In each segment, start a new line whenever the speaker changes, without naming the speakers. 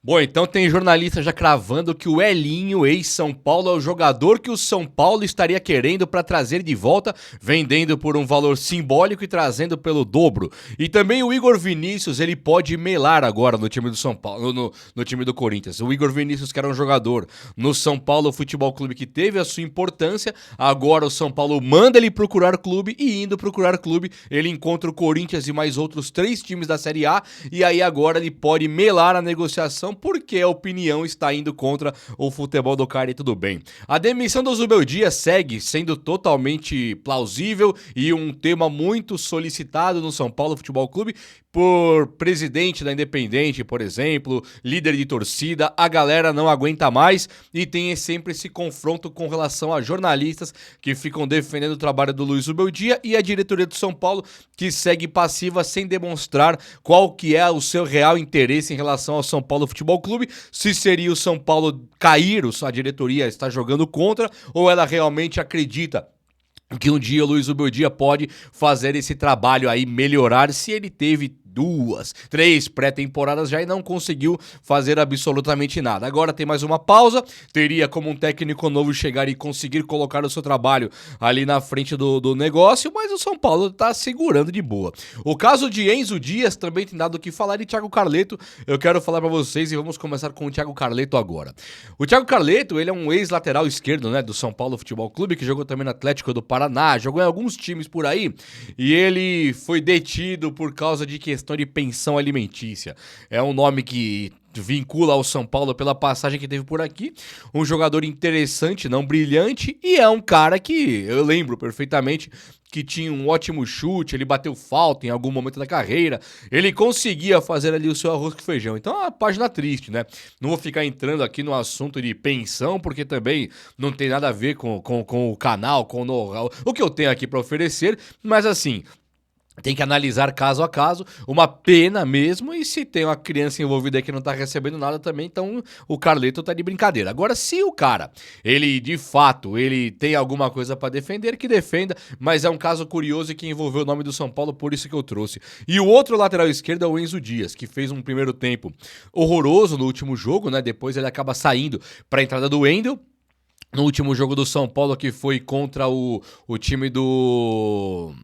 Bom, então tem jornalista já cravando que o Elinho, ex-São Paulo, é o jogador que o São Paulo estaria querendo para trazer de volta, vendendo por um valor simbólico e trazendo pelo dobro. E também o Igor Vinícius, ele pode melar agora no time do São Paulo, no time do Corinthians. O Igor Vinícius, que era um jogador no São Paulo Futebol Clube que teve a sua importância, agora o São Paulo manda ele procurar clube e indo procurar clube, ele encontra o Corinthians e mais outros 3 times da Série A e aí agora ele pode melar a negociação porque a opinião está indo contra o futebol do cara e tudo bem. A demissão do Zubeldia segue sendo totalmente plausível e um tema muito solicitado no São Paulo Futebol Clube por presidente da Independente, por exemplo, líder de torcida, a galera não aguenta mais e tem sempre esse confronto com relação a jornalistas que ficam defendendo o trabalho do Luiz Zubeldia e a diretoria do São Paulo que segue passiva sem demonstrar qual que é o seu real interesse em relação ao São Paulo Futebol Clube, se seria o São Paulo cair, a diretoria está jogando contra, ou ela realmente acredita que um dia o Luiz Zubeldia pode fazer esse trabalho aí melhorar se ele teve 2, 3 pré-temporadas já e não conseguiu fazer absolutamente nada. Agora tem mais uma pausa, teria como um técnico novo chegar e conseguir colocar o seu trabalho ali na frente do negócio, mas o São Paulo tá segurando de boa. O caso de Enzo Dias também tem dado o que falar e Thiago Carleto, eu quero falar pra vocês e vamos começar com o Thiago Carleto agora. O Thiago Carleto, ele é um ex-lateral esquerdo, né, do São Paulo Futebol Clube, que jogou também no Atlético do Paraná, jogou em alguns times por aí, e ele foi detido por causa de questão de pensão alimentícia. É um nome que vincula ao São Paulo pela passagem que teve por aqui. Um jogador interessante, não brilhante, e é um cara que eu lembro perfeitamente que tinha um ótimo chute, ele bateu falta em algum momento da carreira, ele conseguia fazer ali o seu arroz com feijão. Então é uma página triste, né? Não vou ficar entrando aqui no assunto de pensão, porque também não tem nada a ver com o canal, com o know-how, o que eu tenho aqui para oferecer, mas assim, tem que analisar caso a caso, uma pena mesmo, e se tem uma criança envolvida aí que não tá recebendo nada também, então o Carleto tá de brincadeira. Agora, se o cara, ele de fato, ele tem alguma coisa pra defender, que defenda, mas é um caso curioso e que envolveu o nome do São Paulo, por isso que eu trouxe. E o outro lateral esquerdo é o Enzo Dias, que fez um primeiro tempo horroroso no último jogo, né? Depois ele acaba saindo pra entrada do Wendel. No último jogo do São Paulo, que foi contra o time do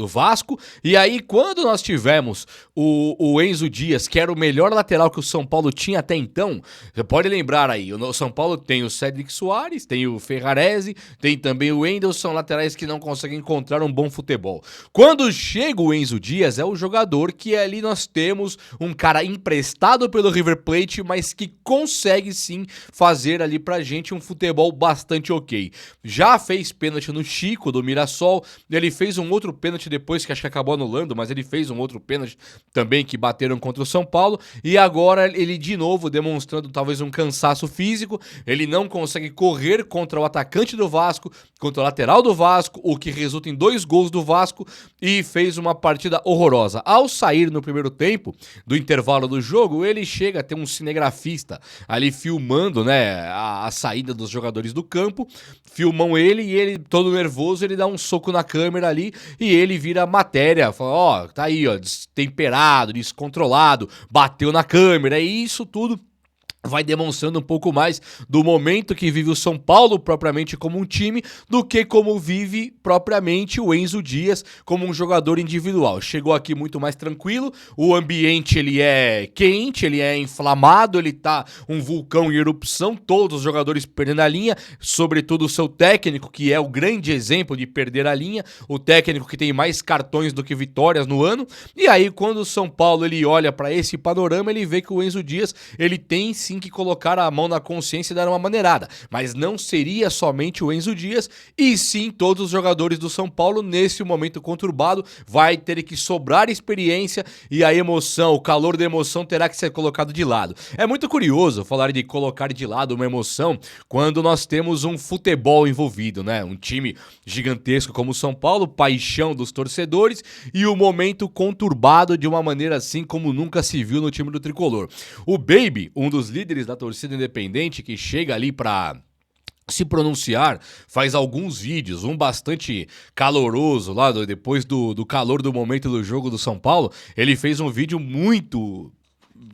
Vasco. E aí, quando nós tivemos o Enzo Dias, que era o melhor lateral que o São Paulo tinha até então, você pode lembrar aí, o São Paulo tem o Cédric Soares, tem o Ferrarese, tem também o Wendel, são laterais que não conseguem encontrar um bom futebol. Quando chega o Enzo Dias, é o jogador que ali nós temos um cara emprestado pelo River Plate, mas que consegue sim fazer ali pra gente um futebol bastante ok. Já fez pênalti no Chico, do Mirassol, ele fez um outro pênalti depois, que acho que acabou anulando, mas ele fez um outro pênalti também que bateram contra o São Paulo, e agora ele de novo demonstrando talvez um cansaço físico, ele não consegue correr contra o atacante do Vasco, contra o lateral do Vasco, o que resulta em 2 gols do Vasco, e fez uma partida horrorosa. Ao sair no primeiro tempo, do intervalo do jogo, ele chega a ter um cinegrafista ali filmando, né, a saída dos jogadores do campo, filmam ele e ele, todo nervoso, ele dá um soco na câmera ali e ele vira matéria, fala, ó, tá aí, ó, destemperado, descontrolado, bateu na câmera, e isso tudo vai demonstrando um pouco mais do momento que vive o São Paulo propriamente como um time do que como vive propriamente o Enzo Dias como um jogador individual. Chegou aqui muito mais tranquilo, o ambiente ele é quente, ele é inflamado, ele tá um vulcão em erupção, todos os jogadores perdendo a linha, sobretudo o seu técnico, que é o grande exemplo de perder a linha, o técnico que tem mais cartões do que vitórias no ano, e aí quando o São Paulo ele olha para esse panorama, ele vê que o Enzo Dias, ele tem sim que colocar a mão na consciência e dar uma maneirada, mas não seria somente o Enzo Dias, e sim todos os jogadores do São Paulo nesse momento conturbado, vai ter que sobrar experiência e a emoção, o calor da emoção terá que ser colocado de lado. É muito curioso falar de colocar de lado uma emoção quando nós temos um futebol envolvido, né? Um time gigantesco como o São Paulo, paixão dos torcedores e o momento conturbado de uma maneira assim como nunca se viu no time do Tricolor. O Baby, um dos líderes da torcida independente, que chega ali pra se pronunciar, faz alguns vídeos, um bastante caloroso lá, depois do calor do momento do jogo do São Paulo, ele fez um vídeo muito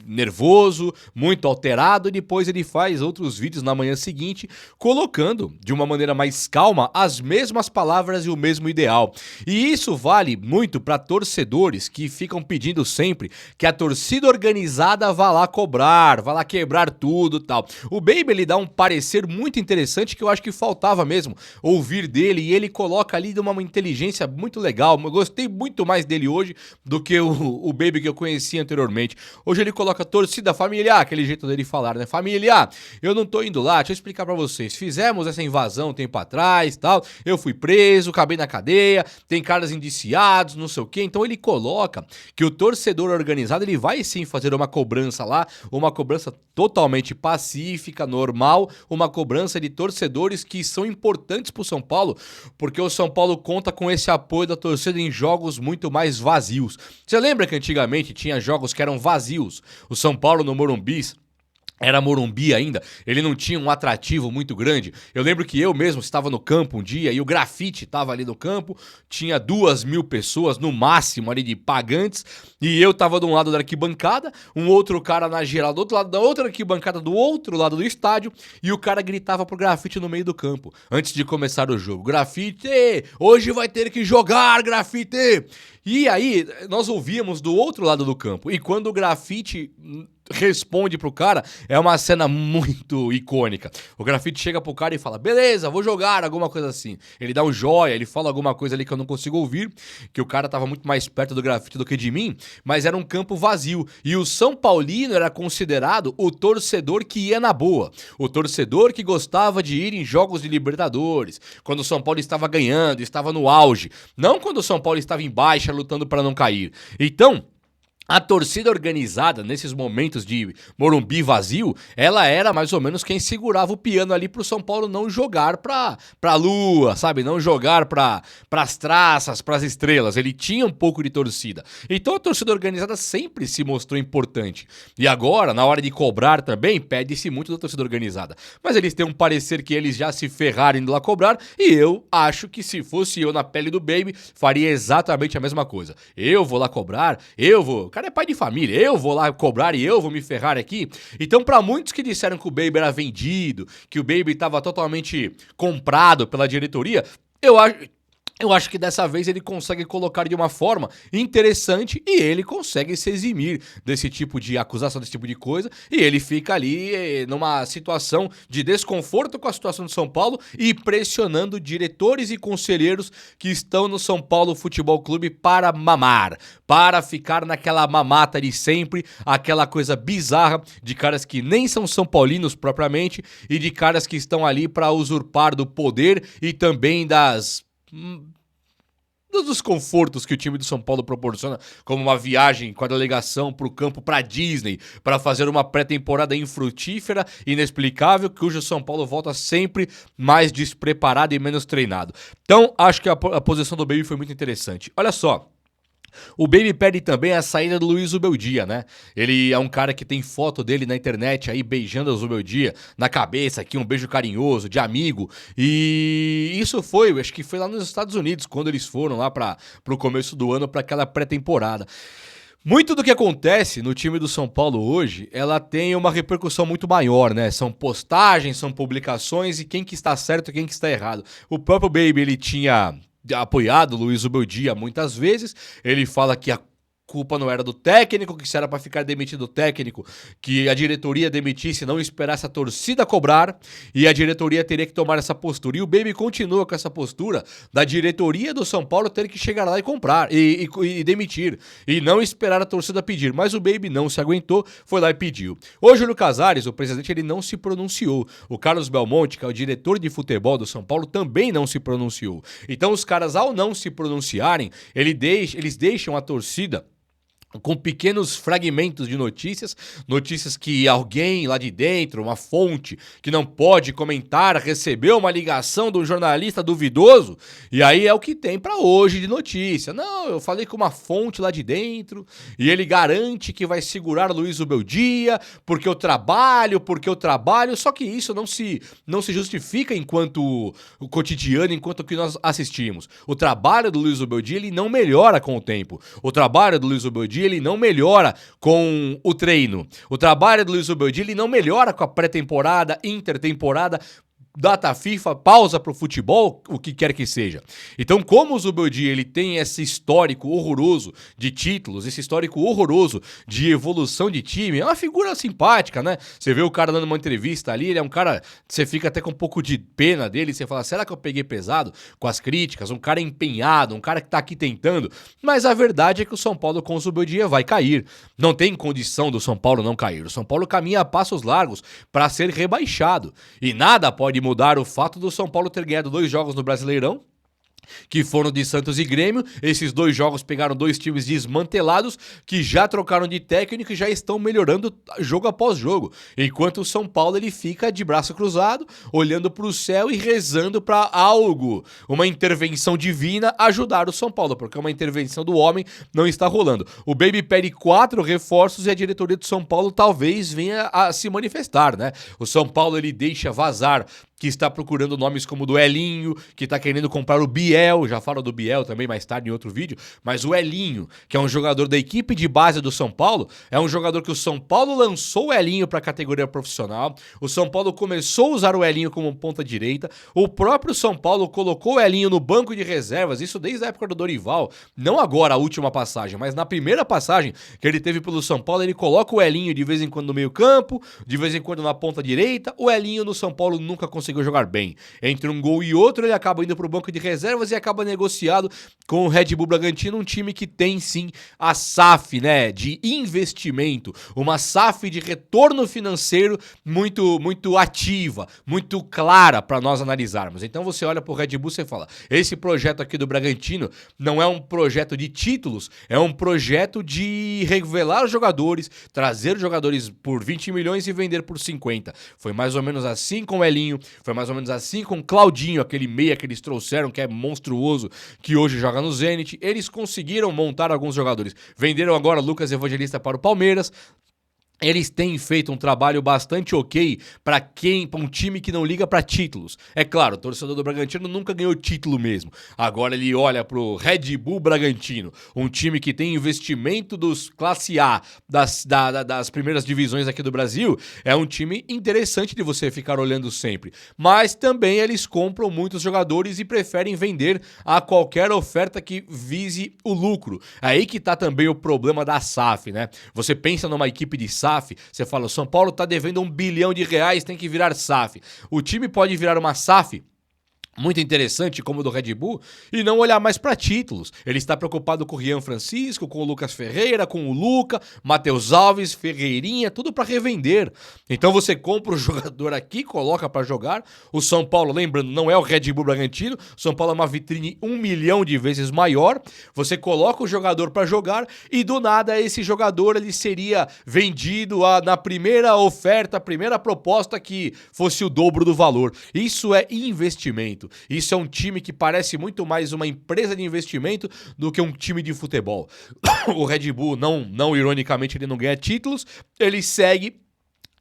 nervoso, muito alterado, e depois ele faz outros vídeos na manhã seguinte, colocando de uma maneira mais calma as mesmas palavras e o mesmo ideal. E isso vale muito para torcedores que ficam pedindo sempre que a torcida organizada vá lá cobrar, vá lá quebrar tudo e tal. O Baby, ele dá um parecer muito interessante que eu acho que faltava mesmo ouvir dele, e ele coloca ali de uma inteligência muito legal. Eu gostei muito mais dele hoje do que o Baby que eu conhecia anteriormente. Hoje ele coloca torcida, família, aquele jeito dele falar, né? Família, eu não tô indo lá, deixa eu explicar pra vocês. Fizemos essa invasão um tempo atrás, tal, eu fui preso, acabei na cadeia, tem caras indiciados, não sei o quê. Então ele coloca que o torcedor organizado, ele vai sim fazer uma cobrança lá, uma cobrança totalmente pacífica, normal, uma cobrança de torcedores que são importantes pro São Paulo, porque o São Paulo conta com esse apoio da torcida em jogos muito mais vazios. Você lembra que antigamente tinha jogos que eram vazios? O São Paulo no Morumbi era Morumbi ainda, ele não tinha um atrativo muito grande. Eu lembro que eu mesmo estava no campo um dia e o Grafite estava ali no campo, tinha 2.000 pessoas no máximo ali de pagantes, e eu estava de um lado da arquibancada, um outro cara na geral do outro lado da outra arquibancada do outro lado do estádio, e o cara gritava pro Grafite no meio do campo, antes de começar o jogo: Grafite, hoje vai ter que jogar, Grafite! E aí, nós ouvíamos do outro lado do campo, e quando o Grafite responde pro cara, é uma cena muito icônica. O Grafite chega pro cara e fala: beleza, vou jogar, alguma coisa assim. Ele dá um joia, ele fala alguma coisa ali que eu não consigo ouvir, que o cara tava muito mais perto do Grafite do que de mim, mas era um campo vazio. E o São Paulino era considerado o torcedor que ia na boa, o torcedor que gostava de ir em jogos de Libertadores, quando o São Paulo estava ganhando, estava no auge, não quando o São Paulo estava em baixa, lutando para não cair. Então, a torcida organizada, nesses momentos de Morumbi vazio, ela era mais ou menos quem segurava o piano ali pro São Paulo não jogar pra lua, sabe? Não jogar pras traças, pras estrelas. Ele tinha um pouco de torcida. Então a torcida organizada sempre se mostrou importante. E agora, na hora de cobrar também, pede-se muito da torcida organizada. Mas eles têm um parecer que eles já se ferraram indo lá cobrar, e eu acho que se fosse eu na pele do Baby, faria exatamente a mesma coisa. Eu vou lá cobrar, eu vou... O cara é pai de família, eu vou lá cobrar e eu vou me ferrar aqui. Então, pra muitos que disseram que o Baby era vendido, que o Baby estava totalmente comprado pela diretoria, eu acho que dessa vez ele consegue colocar de uma forma interessante, e ele consegue se eximir desse tipo de acusação, desse tipo de coisa, e ele fica ali numa situação de desconforto com a situação do São Paulo e pressionando diretores e conselheiros que estão no São Paulo Futebol Clube para mamar, para ficar naquela mamata de sempre, aquela coisa bizarra de caras que nem são São Paulinos propriamente, e de caras que estão ali para usurpar do poder e também dos confortos que o time do São Paulo proporciona, como uma viagem com a delegação pro campo pra Disney, para fazer uma pré-temporada infrutífera, inexplicável, cujo São Paulo volta sempre mais despreparado e menos treinado. Então, acho que a posição do Baby foi muito interessante. Olha só. O Baby pede também a saída do Luiz Ubeldia, né? Ele é um cara que tem foto dele na internet aí beijando o Ubeldia na cabeça aqui, um beijo carinhoso, de amigo. E isso foi, acho que foi lá nos Estados Unidos, quando eles foram lá pro começo do ano, para aquela pré-temporada. Muito do que acontece no time do São Paulo hoje, ela tem uma repercussão muito maior, né? São postagens, são publicações, e quem que está certo e quem que está errado. O próprio Baby, ele tinha apoiado o Luiz Ubeldia muitas vezes. Ele fala que a culpa não era do técnico, que se era pra ficar demitido o técnico, que a diretoria demitisse e não esperasse a torcida cobrar, e a diretoria teria que tomar essa postura. E o Baby continua com essa postura da diretoria do São Paulo ter que chegar lá e comprar, e demitir, e não esperar a torcida pedir. Mas o Baby não se aguentou, foi lá e pediu. O Júlio Casares, o presidente, ele não se pronunciou. O Carlos Belmonte, que é o diretor de futebol do São Paulo, também não se pronunciou. Então os caras, ao não se pronunciarem, eles deixam a torcida com pequenos fragmentos de notícias que alguém lá de dentro, uma fonte que não pode comentar, recebeu uma ligação de um jornalista duvidoso, e aí é o que tem pra hoje de notícia. Não, eu falei com uma fonte lá de dentro, e ele garante que vai segurar o Luiz Ubeldia, porque eu trabalho, só que isso não se justifica enquanto o cotidiano, enquanto o que nós assistimos. O trabalho do Luiz Ubeldia, ele não melhora com o tempo. O trabalho do Luiz Ubeldia, Zubeldia ele não melhora com o treino. O trabalho do Luiz Zubeldia ele não melhora com a pré-temporada, intertemporada, data FIFA, pausa pro futebol, o que quer que seja. Então, como o Zubeldia ele tem esse histórico horroroso de títulos, esse histórico horroroso de evolução de time, é uma figura simpática, né? Você vê o cara dando uma entrevista ali, ele é um cara, você fica até com um pouco de pena dele, você fala, será que eu peguei pesado com as críticas? Um cara empenhado, um cara que tá aqui tentando, mas a verdade é que o São Paulo com o Zubeldia vai cair. Não tem condição do São Paulo não cair. O São Paulo caminha a passos largos para ser rebaixado. E nada pode mudar o fato do São Paulo ter ganhado 2 jogos no Brasileirão, que foram de Santos e Grêmio. Esses 2 jogos pegaram 2 times desmantelados, que já trocaram de técnico e já estão melhorando jogo após jogo. Enquanto o São Paulo ele fica de braço cruzado, olhando para o céu e rezando para algo, uma intervenção divina, ajudar o São Paulo, porque uma intervenção do homem não está rolando. O Baby pede 4 reforços e a diretoria do São Paulo talvez venha a se manifestar, né? O São Paulo ele deixa vazar que está procurando nomes como o do Elinho, que está querendo comprar o Biel, já falo do Biel também mais tarde em outro vídeo, mas o Elinho, que é um jogador da equipe de base do São Paulo, é um jogador que o São Paulo lançou o Elinho para a categoria profissional, o São Paulo começou a usar o Elinho como ponta direita, o próprio São Paulo colocou o Elinho no banco de reservas, isso desde a época do Dorival, não agora a última passagem, mas na primeira passagem que ele teve pelo São Paulo, ele coloca o Elinho de vez em quando no meio campo, de vez em quando na ponta direita, o Elinho no São Paulo nunca conseguiu jogar bem. Entre um gol e outro, ele acaba indo pro banco de reservas e acaba negociado com o Red Bull Bragantino, um time que tem sim a SAF, né, de investimento, uma SAF de retorno financeiro muito ativa, muito clara para nós analisarmos. Então você olha pro Red Bull e você fala, esse projeto aqui do Bragantino não é um projeto de títulos, é um projeto de revelar os jogadores, trazer os jogadores por 20 milhões e vender por 50. Foi mais ou menos assim com o Elinho, foi mais ou menos assim com o Claudinho, aquele meia que eles trouxeram, que é monstruoso, que hoje joga no Zenit. Eles conseguiram montar alguns jogadores. Venderam agora Lucas Evangelista para o Palmeiras. Eles têm feito um trabalho bastante ok para um time que não liga para títulos. É claro, o torcedor do Bragantino nunca ganhou título mesmo. Agora ele olha pro Red Bull Bragantino, um time que tem investimento dos classe A, das primeiras divisões aqui do Brasil. É um time interessante de você ficar olhando sempre. Mas também eles compram muitos jogadores e preferem vender a qualquer oferta que vise o lucro. Aí que tá também o problema da SAF, né? Você pensa numa equipe de SAF, você fala, o São Paulo tá devendo R$1 bilhão, tem que virar SAF. O time pode virar uma SAF muito interessante, como o do Red Bull, e não olhar mais para títulos. Ele está preocupado com o Rian Francisco, com o Lucas Ferreira, com o Luca, Matheus Alves, Ferreirinha, tudo para revender. Então você compra o jogador aqui, coloca para jogar. O São Paulo, lembrando, não é o Red Bull Bragantino, o São Paulo é uma vitrine 1 milhão de vezes maior. Você coloca o jogador para jogar e do nada esse jogador ele seria vendido na primeira oferta, primeira proposta que fosse o dobro do valor. Isso é investimento. Isso é um time que parece muito mais uma empresa de investimento do que um time de futebol. O Red Bull, não ironicamente, ele não ganha títulos, ele segue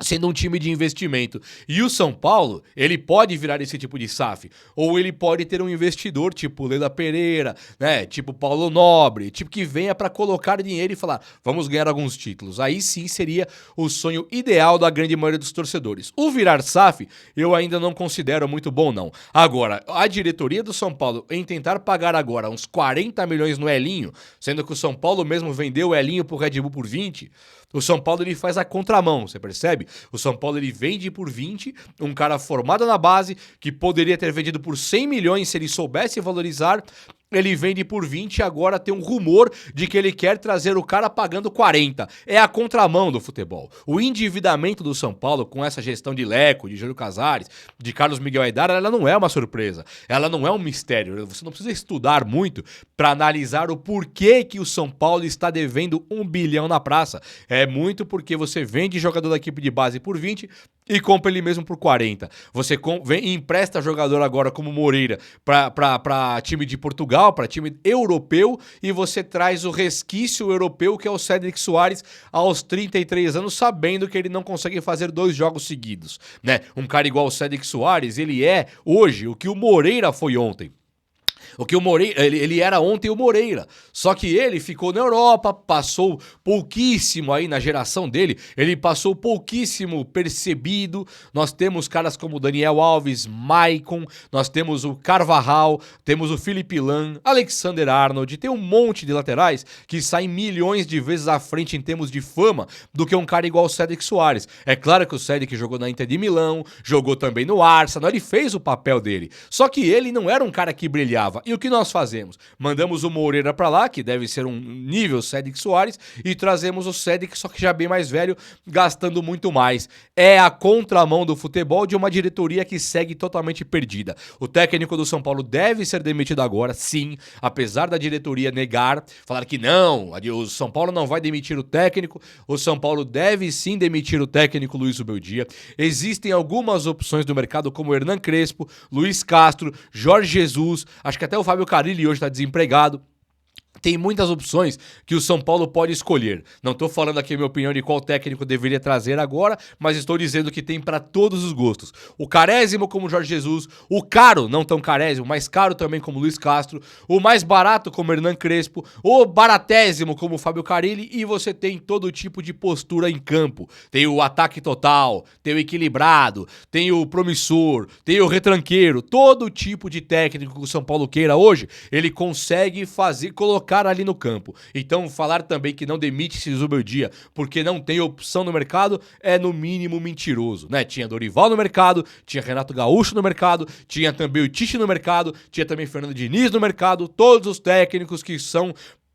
sendo um time de investimento. E o São Paulo, ele pode virar esse tipo de SAF. Ou ele pode ter um investidor, tipo Leila Pereira, né? Tipo Paulo Nobre, tipo que venha para colocar dinheiro e falar, vamos ganhar alguns títulos. Aí sim seria o sonho ideal da grande maioria dos torcedores. O virar SAF, eu ainda não considero muito bom, não. Agora, a diretoria do São Paulo, em tentar pagar agora uns 40 milhões no Elinho, sendo que o São Paulo mesmo vendeu o Elinho pro Red Bull por 20, o São Paulo ele faz a contramão, você percebe? O São Paulo ele vende por 20, um cara formado na base, que poderia ter vendido por 100 milhões se ele soubesse valorizar, ele vende por 20 e agora tem um rumor de que ele quer trazer o cara pagando 40. É a contramão do futebol. O endividamento do São Paulo com essa gestão de Leco, de Júlio Casares, de Carlos Miguel Aidara, ela não é uma surpresa. Ela não é um mistério. Você não precisa estudar muito para analisar o porquê que o São Paulo está devendo 1 bilhão na praça. É muito porque você vende jogador da equipe de base por 20 e compra ele mesmo por 40. Você vem e empresta jogador agora como Moreira para time de Portugal, para time europeu, e você traz o resquício europeu que é o Cédric Soares aos 33 anos, sabendo que ele não consegue fazer 2 jogos seguidos, né? Um cara igual o Cédric Soares, ele é hoje o que o Moreira foi ontem. O que o Moreira, ele era ontem o Moreira, só que ele ficou na Europa, passou pouquíssimo aí na geração dele, ele passou pouquíssimo percebido. Nós temos caras como Daniel Alves, Maicon, nós temos o Carvajal, temos o Felipe Lan, Alexander-Arnold, tem um monte de laterais que saem milhões de vezes à frente em termos de fama do que um cara igual o Cédric Soares. É claro que o Cédric jogou na Inter de Milão, jogou também no Arsenal, ele fez o papel dele, só que ele não era um cara que brilhava. E o que nós fazemos? Mandamos o Moreira pra lá, que deve ser um nível Cédric Soares, e trazemos o Cédric, só que já bem mais velho, gastando muito mais. É a contramão do futebol de uma diretoria que segue totalmente perdida. O técnico do São Paulo deve ser demitido agora, sim, apesar da diretoria negar, falar que não, o São Paulo não vai demitir o técnico, o São Paulo deve sim demitir o técnico Luiz Ubeldia. Existem algumas opções do mercado, como Hernan Crespo, Luiz Castro, Jorge Jesus, acho que até o Fábio Carille hoje está desempregado. Tem muitas opções que o São Paulo pode escolher. Não estou falando aqui a minha opinião de qual técnico deveria trazer agora, mas estou dizendo que tem para todos os gostos. O carésimo como Jorge Jesus, o caro, não tão carésimo, mas caro também como Luiz Castro, o mais barato como Hernan Crespo, o baratésimo como Fábio Carille, e você tem todo tipo de postura em campo. Tem o ataque total, tem o equilibrado, tem o promissor, tem o retranqueiro, todo tipo de técnico que o São Paulo queira hoje, ele consegue fazer, colocar ali no campo. Então, falar também que não demite-se Zubeldia porque não tem opção no mercado é no mínimo mentiroso, né? Tinha Dorival no mercado, tinha Renato Gaúcho no mercado, tinha também o Tite no mercado, tinha também Fernando Diniz no mercado, todos os técnicos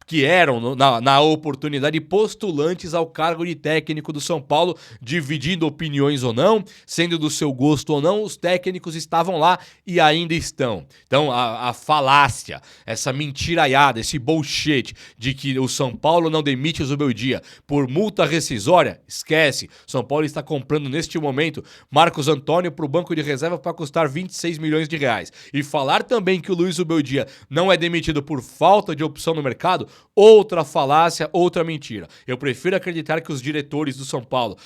que eram, na oportunidade, postulantes ao cargo de técnico do São Paulo, dividindo opiniões ou não, sendo do seu gosto ou não, os técnicos estavam lá e ainda estão. Então, a falácia, essa mentiraiada, esse bullshit de que o São Paulo não demite o Zubeldia por multa rescisória, esquece. São Paulo está comprando, neste momento, Marcos Antônio para o banco de reserva para custar 26 milhões de reais. E falar também que o Luiz Zubeldia não é demitido por falta de opção no mercado, outra falácia, outra mentira. Eu prefiro acreditar que os diretores do São Paulo,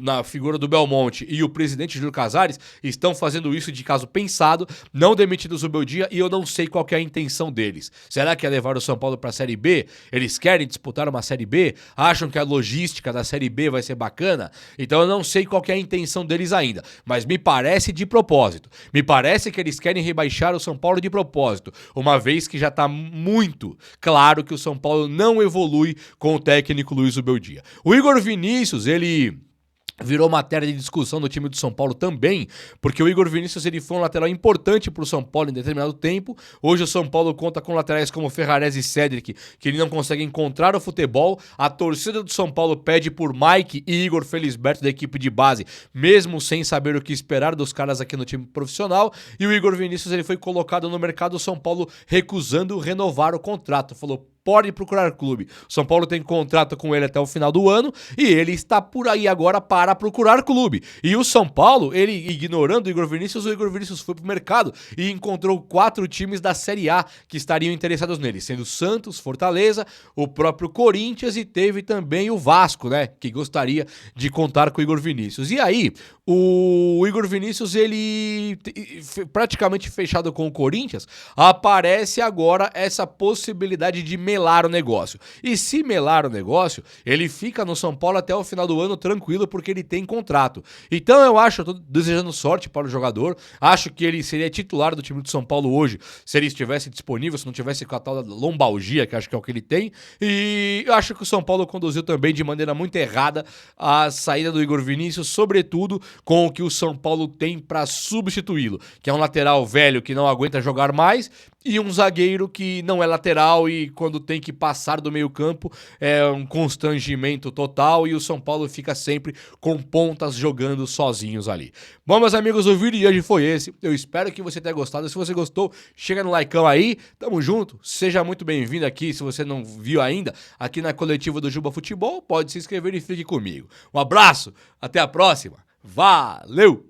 na figura do Belmonte e o presidente Júlio Casares, estão fazendo isso de caso pensado, não demitindo o Zubeldia, e eu não sei qual que é a intenção deles. Será que é levar o São Paulo para a Série B? Eles querem disputar uma Série B? Acham que a logística da Série B vai ser bacana? Então eu não sei qual que é a intenção deles ainda, mas me parece de propósito. Me parece que eles querem rebaixar o São Paulo de propósito, uma vez que já está muito claro que o São Paulo não evolui com o técnico Luiz Ubeldia. O Igor Vinícius, ele virou matéria de discussão do time do São Paulo também, porque o Igor Vinícius ele foi um lateral importante para o São Paulo em determinado tempo. Hoje o São Paulo conta com laterais como Ferrares e Cédric, que ele não consegue encontrar o futebol. A torcida do São Paulo pede por Mike e Igor Felisberto da equipe de base, mesmo sem saber o que esperar dos caras aqui no time profissional. E o Igor Vinícius ele foi colocado no mercado, o São Paulo recusando renovar o contrato. Falou: pode procurar clube. O São Paulo tem contrato com ele até o final do ano e ele está por aí agora para procurar clube. E o São Paulo, ele ignorando o Igor Vinícius foi pro mercado e encontrou 4 times da Série A que estariam interessados nele, sendo Santos, Fortaleza, o próprio Corinthians e teve também o Vasco, né, que gostaria de contar com o Igor Vinícius. E aí, o Igor Vinícius, ele praticamente fechado com o Corinthians, aparece agora essa possibilidade de melar o negócio. E se melar o negócio, ele fica no São Paulo até o final do ano tranquilo, porque ele tem contrato. Então eu tô desejando sorte para o jogador, acho que ele seria titular do time do São Paulo hoje, se ele estivesse disponível, se não tivesse com a tal da lombalgia, que acho que é o que ele tem, e eu acho que o São Paulo conduziu também de maneira muito errada a saída do Igor Vinícius, sobretudo com o que o São Paulo tem para substituí-lo, que é um lateral velho que não aguenta jogar mais, e um zagueiro que não é lateral e quando tem que passar do meio campo é um constrangimento total, e o São Paulo fica sempre com pontas jogando sozinhos ali. Bom, meus amigos, o vídeo de hoje foi esse. Eu espero que você tenha gostado. Se você gostou, chega no likeão aí. Tamo junto. Seja muito bem-vindo aqui, se você não viu ainda, aqui na coletiva do Juba Futebol. Pode se inscrever e fique comigo. Um abraço, até a próxima. Valeu!